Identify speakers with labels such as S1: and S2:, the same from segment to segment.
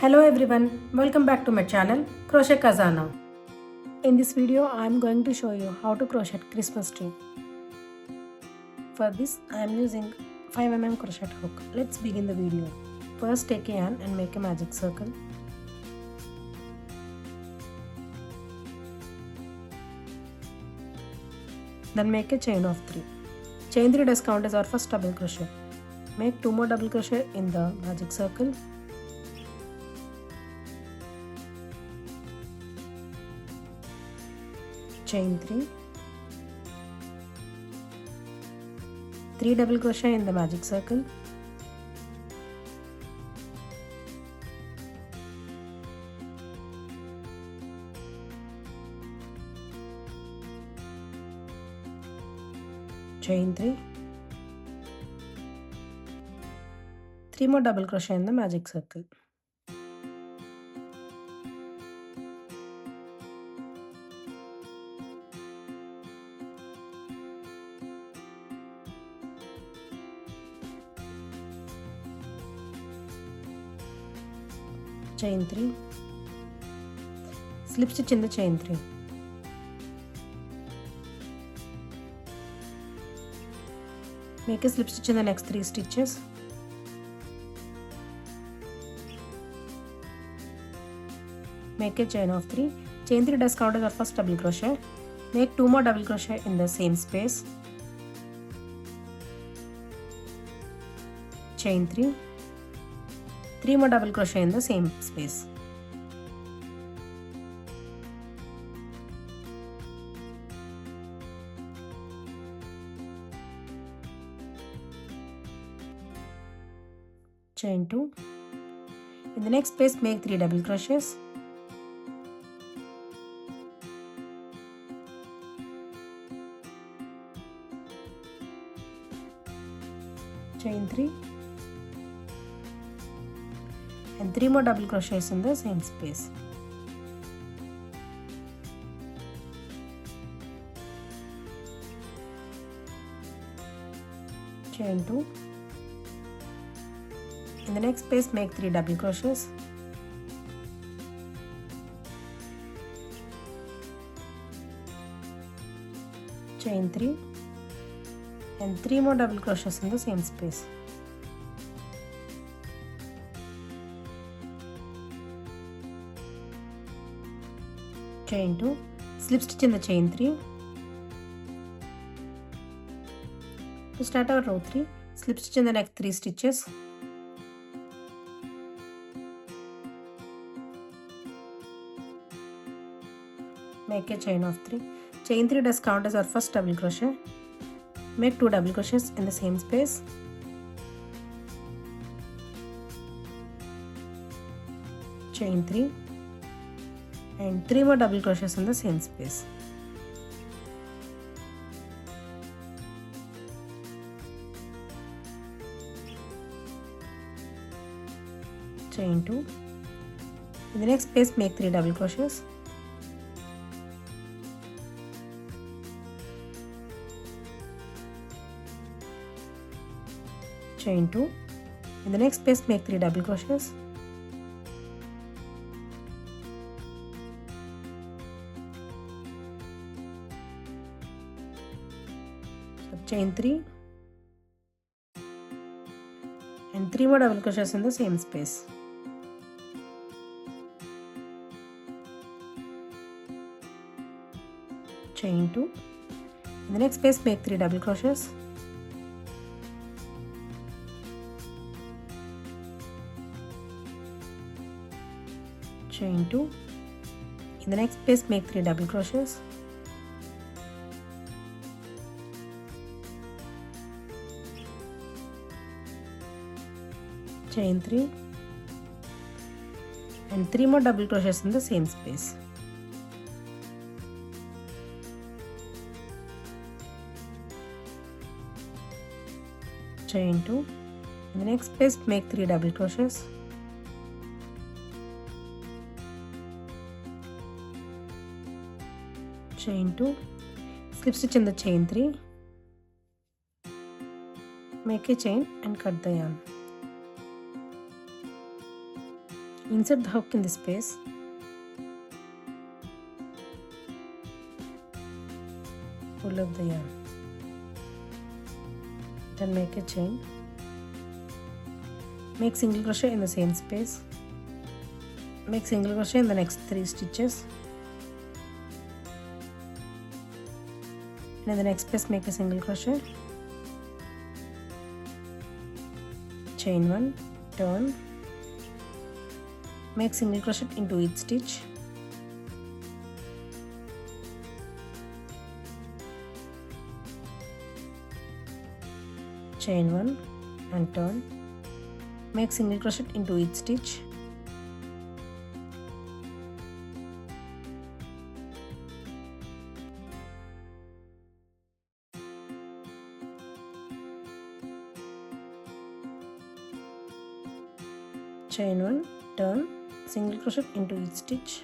S1: Hello everyone, welcome back to my channel Crochet Khazana. In this video I am going to show you how to crochet Christmas tree. For this I am using 5mm crochet hook. Let's begin the video. First take a yarn and make a magic circle. Then make a chain of 3. Chain 3 does count as our first double crochet. Make 2 more double crochet in the magic circle. Chain 3, 3 double crochet in the magic circle, chain 3, 3 more double crochet in the magic circle. Chain 3, slip stitch in the chain 3. Make a slip stitch in the next 3 stitches. Make a chain of 3. Chain 3 does count as our first double crochet. Make 2 more double crochet in the same space. Chain 3. 3 more double crochet in the same space. Chain 2. In the next space make 3 double crochets. Chain 3. And 3 more double crochets in the same space. Chain 2. In the next space make 3 double crochets. Chain 3 and 3 more double crochets in the same space. Chain 2, slip stitch in the chain 3. To start our row 3, slip stitch in the next 3 stitches. Make a chain of 3. Chain 3 does count as our first double crochet. Make 2 double crochets in the same space. Chain 3 and 3 more double crochets in the same space. Chain 2. In the next space make 3 double crochets. Chain 2. In the next space make 3 double crochets. Chain 3 and 3 more double crochets in the same space. Chain 2. In the next space make 3 double crochets. Chain 2. In the next space make 3 double crochets. Chain 3 and 3 more double crochets in the same space. Chain 2. In the next space make 3 double crochets. Chain 2, slip stitch in the chain 3. Make a chain and cut the yarn. Insert the hook in this space. Pull up the yarn. Then make a chain. Make single crochet in the same space. Make single crochet in the next 3 stitches. And in the next space make a single crochet. Chain 1, turn. Make single crochet into each stitch. Chain 1 and turn. Make single crochet into each stitch. Chain 1, turn, single crochet into each stitch.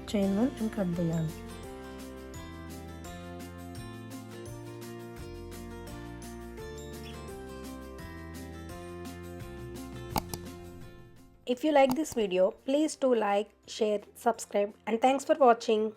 S1: Chain 1 and cut the yarn.
S2: If you like this video, please do like, share, subscribe, and thanks for watching.